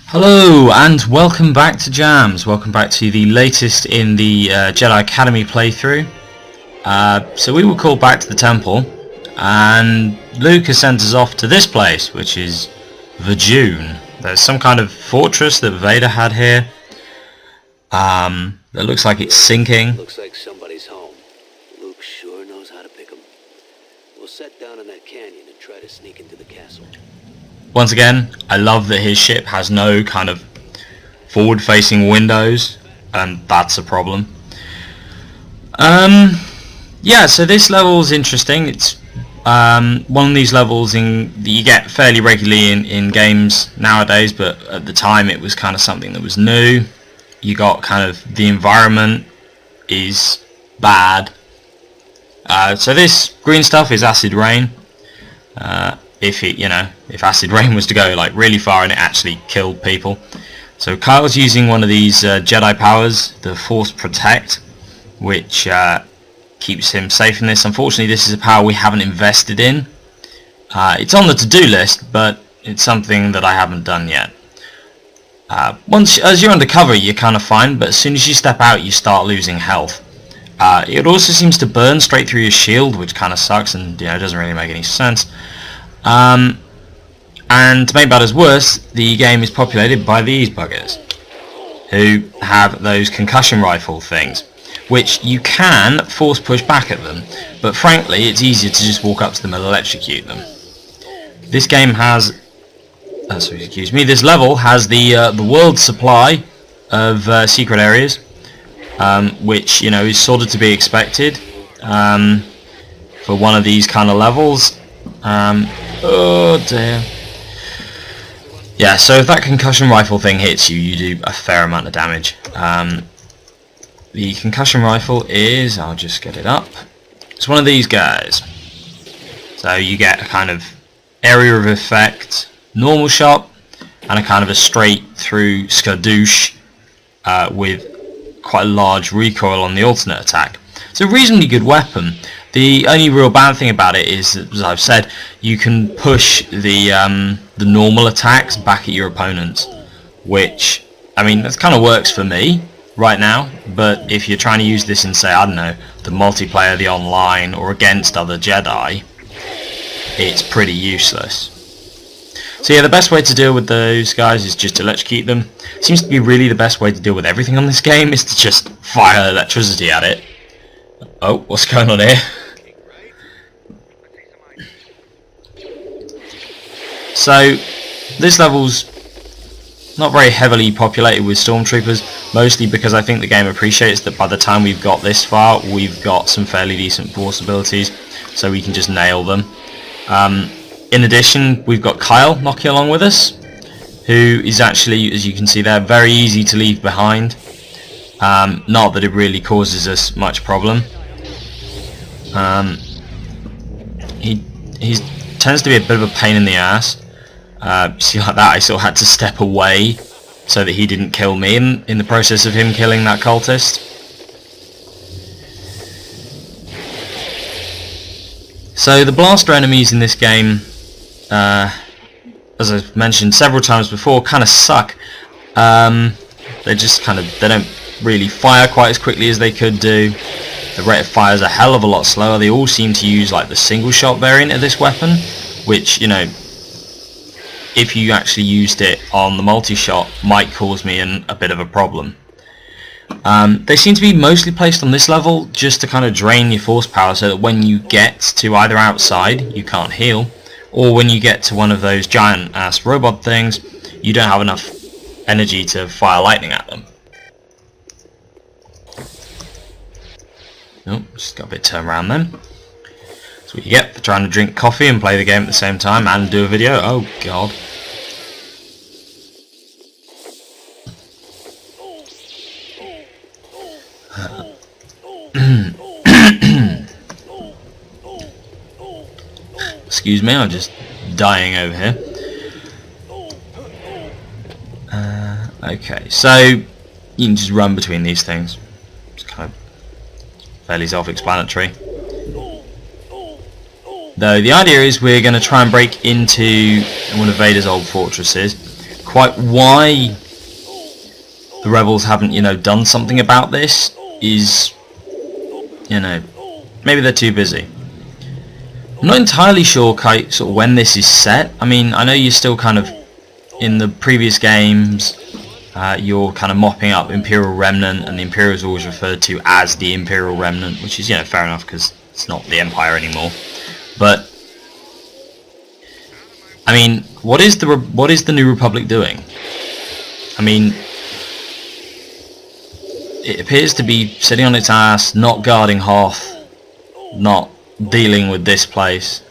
Hello and welcome back to DJAMS. Welcome back to the latest in the Jedi Academy playthrough. So we were called back to the temple and Luke has sent us off to this place, which is the Dune. There's some kind of fortress that Vader had here that looks like it's sinking. Looks like somebody's home. Luke sure knows how to pick 'em. We'll set down in that canyon and try to sneak into the castle. Once again, I love that his ship has no kind of forward-facing windows, and that's a problem. Yeah, so this level is interesting. It's one of these levels that you get fairly regularly in games nowadays, but at the time it was kind of something that was new. You got kind of the environment is bad. So this green stuff is acid rain. If acid rain was to go like really far and it actually killed people. So Kyle's using one of these Jedi powers, the Force Protect, which keeps him safe in this. Unfortunately, this is a power we haven't invested in. It's on the to-do list, but it's something that I haven't done yet. As you're undercover, you're kind of fine, but as soon as you step out, you start losing health. It also seems to burn straight through your shield, which kind of sucks and doesn't really make any sense. And to make matters worse, the game is populated by these buggers who have those concussion rifle things, which you can force push back at them, but frankly it's easier to just walk up to them and electrocute them. This game has, this level has the world supply of secret areas, which is sort of to be expected for one of these kind of levels. Oh dear. Yeah, so if that concussion rifle thing hits you, you do a fair amount of damage. The concussion rifle is, I'll just get it up, it's one of these guys. So you get a kind of area of effect, normal shot, and a kind of a straight through skadoosh with quite a large recoil on the alternate attack. It's a reasonably good weapon. The only real bad thing about it is, as I've said, you can push the normal attacks back at your opponents, which, that kind of works for me right now, but if you're trying to use this in, say, I don't know, the multiplayer, the online, or against other Jedi, it's pretty useless. So yeah, the best way to deal with those guys is just to electrocute them. Seems to be really the best way to deal with everything on this game, is to just fire electricity at it. Oh, what's going on here? So, this level's not very heavily populated with stormtroopers, mostly because I think the game appreciates that by the time we've got this far, we've got some fairly decent force abilities, so we can just nail them. In addition, we've got Kyle knocking along with us, who is actually, as you can see there, very easy to leave behind. Not that it really causes us much problem. He tends to be a bit of a pain in the ass. See, like that, I sort of had to step away so that he didn't kill me in the process of him killing that cultist. So the blaster enemies in this game, as I've mentioned several times before, kind of suck. They don't really fire quite as quickly as they could do. The rate of fire is a hell of a lot slower. They all seem to use like the single shot variant of this weapon, which, if you actually used it on the multi-shot, might cause me a bit of a problem. They seem to be mostly placed on this level just to kind of drain your force power, so that when you get to either outside, you can't heal, or when you get to one of those giant ass robot things, you don't have enough energy to fire lightning at them. Oh, just got a bit turned around then. That's what you get for trying to drink coffee and play the game at the same time and do a video. Oh god. Excuse me, I'm just dying over here. Okay, so you can just run between these things. It's kind of fairly self-explanatory. Though the idea is we're going to try and break into one of Vader's old fortresses. quite why the rebels haven't, you know, done something about this is, you know, maybe they're too busy. I'm not entirely sure sort of when this is set. I mean, I know you're still kind of in the previous games. You're kind of mopping up Imperial Remnant, and the Imperial is always referred to as the Imperial Remnant, which is, you know, fair enough because it's not the Empire anymore. But I mean, what is the New Republic doing? I mean, it appears to be sitting on its ass, not guarding Hoth, not dealing with this place.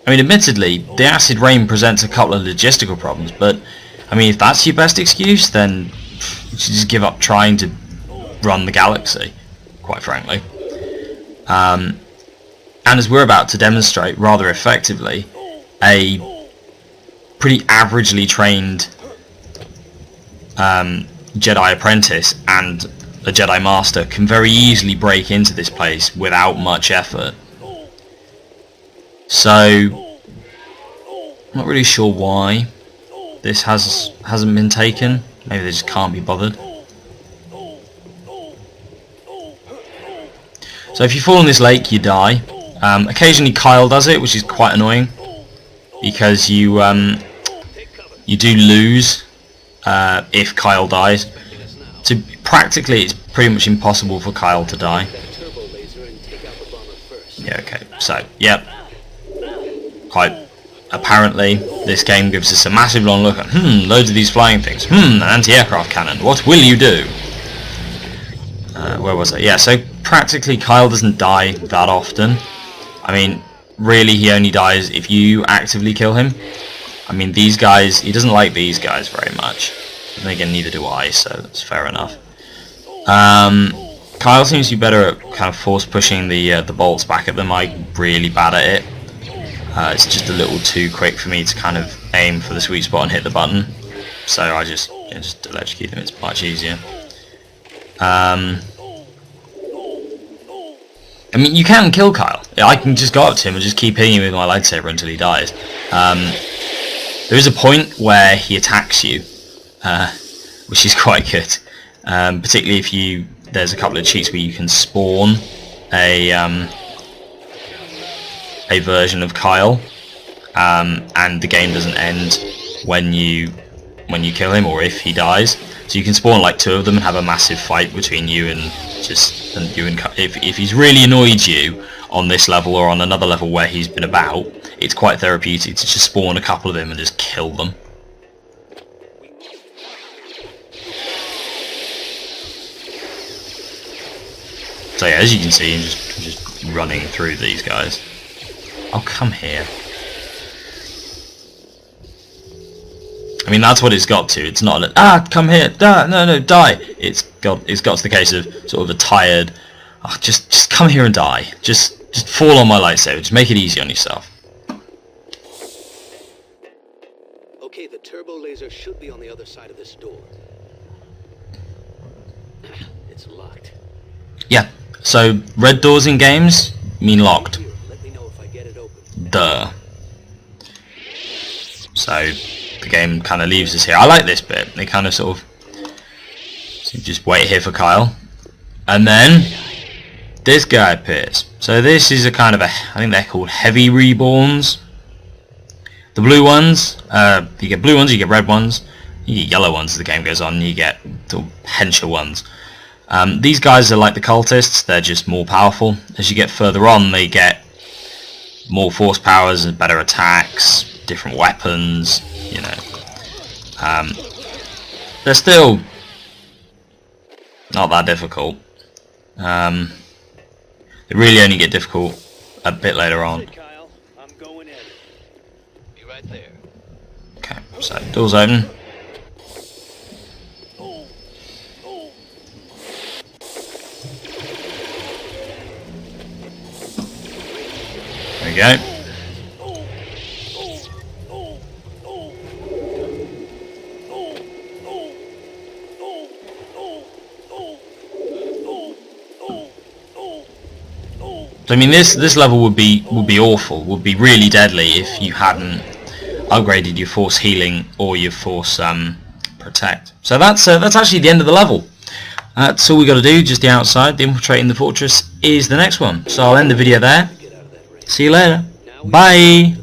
I mean, admittedly, the acid rain presents a couple of logistical problems, but I mean, if that's your best excuse, then you should just give up trying to run the galaxy, quite frankly. And as we're about to demonstrate rather effectively, a pretty averagely trained Jedi apprentice and a Jedi Master can very easily break into this place without much effort. So, I'm not really sure why this hasn't been taken. Maybe they just can't be bothered. So if you fall in this lake, you die. Occasionally Kyle does it, which is quite annoying, because you do lose if Kyle dies. So practically, it's pretty much impossible for Kyle to die. Yeah. Okay. So, yep. Quite apparently, this game gives us a massive long look at, loads of these flying things. An anti-aircraft cannon. What will you do? Where was it? Yeah, so practically Kyle doesn't die that often. I mean, really he only dies if you actively kill him. I mean, these guys, he doesn't like these guys very much. And again, neither do I, so that's fair enough. Kyle seems to be better at kind of force pushing the bolts back at them. I'm really bad at it. It's just a little too quick for me to kind of aim for the sweet spot and hit the button. So I just electrocute them, it's much easier. I mean, you can kill Kyle. I can just go up to him and just keep hitting him with my lightsaber until he dies. There is a point where he attacks you, which is quite good. Particularly if there's a couple of cheats where you can spawn a version of Kyle, and the game doesn't end when you kill him or if he dies. So you can spawn like two of them and have a massive fight between you and if he's really annoyed you on this level or on another level where he's been about, it's quite therapeutic to just spawn a couple of them and just kill them. So yeah, as you can see, I'm just running through these guys. Oh, come here. I mean, that's what it's got to. It's not come here, no, die. It's got to the case of sort of a tired, just come here and die. Just fall on my lightsaber. Just make it easy on yourself. Okay, the turbo laser should be on the other side of this door. It's locked. Yeah. So red doors in games mean locked. Let me know if I get it open. Duh. So the game kind of leaves us here. I like this bit. They kind of sort of just wait here for Kyle, and then this guy appears. So this is a kind of I think they're called heavy reborns. The blue ones, you get blue ones, you get red ones, you get yellow ones as the game goes on, you get the hencher ones. These guys are like the cultists, they're just more powerful. As you get further on, they get more force powers and better attacks, different weapons, you know. They're still not that difficult. They really only get difficult a bit later on. Kyle, I'm going in. Be right there. Okay, so doors open. There we go. So, I mean, this level would be awful, would be really deadly if you hadn't upgraded your force healing or your force protect. So that's actually the end of the level. That's all we got to do, just the outside. The infiltrating the fortress is the next one. So I'll end the video there. See you later. Bye.